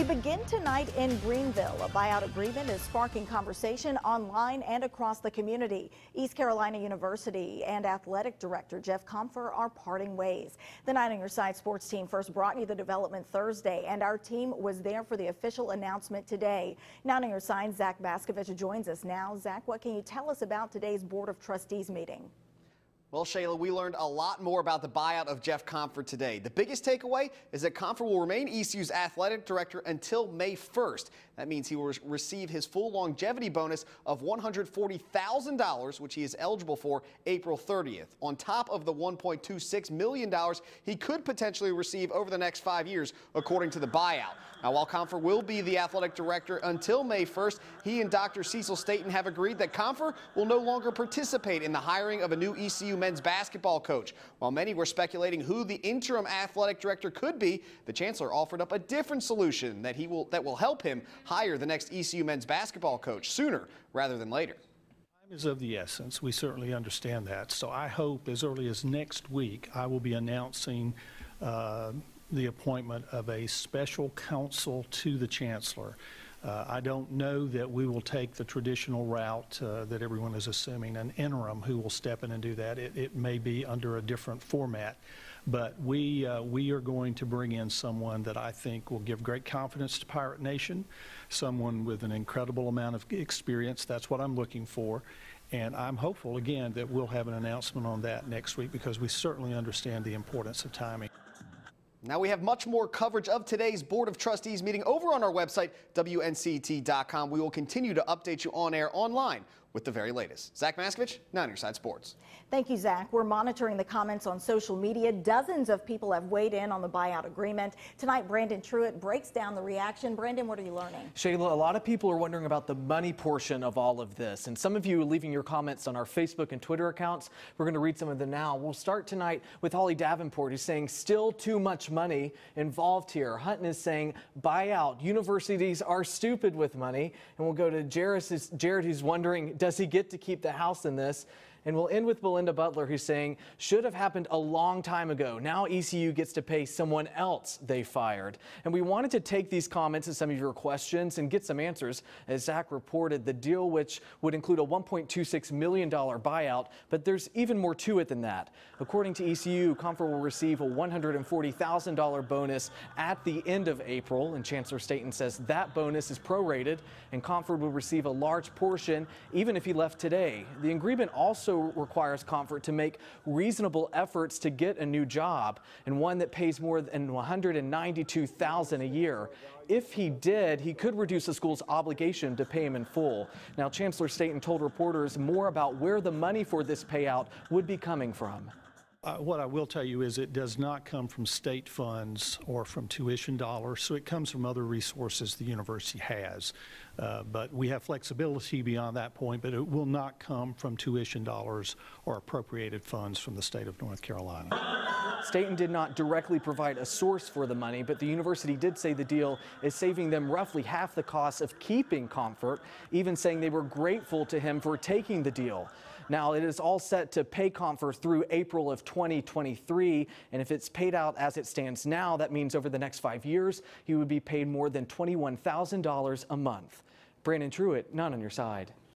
We begin tonight in Greenville. A buyout agreement is sparking conversation online and across the community. East Carolina University and athletic director Ecu Compher are parting ways. The 9 on Your Side sports team first brought you the development Thursday, and our team was there for the official announcement today. 9 on Your Side, Zach Baskovich joins us now. Zach, what can you tell us about today's Board of Trustees meeting? Well, Shayla, we learned a lot more about the buyout of Ecu Compher today. The biggest takeaway is that Compher will remain ECU's athletic director until May 1st. That means he will receive his full longevity bonus of $140,000, which he is eligible for April 30th, on top of the $1.26 million he could potentially receive over the next 5 years, according to the buyout. Now, while Compher will be the athletic director until May 1st, he and Dr. Cecil Staten have agreed that Compher will no longer participate in the hiring of a new ECU men's basketball coach. While many were speculating who the interim athletic director could be, the chancellor offered up a different solution that will help him hire the next ECU men's basketball coach sooner rather than later. Time is of the essence. We certainly understand that. So I hope as early as next week I will be announcing the appointment of a special counsel to the chancellor. I don't know that we will take the traditional route that everyone is assuming, an interim who will step in and do that. It may be under a different format, but we are going to bring in someone that I think will give great confidence to Pirate Nation, someone with an incredible amount of experience. That's what I'm looking for. And I'm hopeful, again, that we'll have an announcement on that next week because we certainly understand the importance of timing. Now we have much more coverage of today's Board of Trustees meeting over on our website, WNCT.com. We will continue to update you on air online with the very latest. Zach Baskovich, 9 on Your Side Sports. Thank you, Zach. We're monitoring the comments on social media. Dozens of people have weighed in on the buyout agreement. Tonight, Brandon Truitt breaks down the reaction. Brandon, what are you learning? Shayla, a lot of people are wondering about the money portion of all of this, and some of you are leaving your comments on our Facebook and Twitter accounts. We're going to read some of them now. We'll start tonight with Holly Davenport, who's saying still too much money involved here. Hutton is saying buyout. Universities are stupid with money. And we'll go to Jared, who's wondering, does he get to keep the house in this? And we'll end with Belinda Butler, who's saying, should have happened a long time ago. Now ECU gets to pay someone else they fired. And we wanted to take these comments and some of your questions and get some answers. As Zach reported, the deal, which would include a $1.26 million buyout, but there's even more to it than that. According to ECU, Compher will receive a $140,000 bonus at the end of April, and Chancellor Staten says that bonus is prorated, and Compher will receive a large portion even if he left today. The agreement also requires Compher to make reasonable efforts to get a new job, and one that pays more than $192,000 a year. If he did, he could reduce the school's obligation to pay him in full. Now, Chancellor Staten told reporters more about where the money for this payout would be coming from. What I will tell you is it does not come from state funds or from tuition dollars, so it comes from other resources the university has. But we have flexibility beyond that point, but it will not come from tuition dollars or appropriated funds from the state of North Carolina. Staten did not directly provide a source for the money, but the university did say the deal is saving them roughly half the cost of keeping Compher, even saying they were grateful to him for taking the deal. Now, it is all set to pay Compher through April of 2023, and if it's paid out as it stands now, that means over the next 5 years, he would be paid more than $21,000 a month. Brandon Truitt, 9 on Your Side.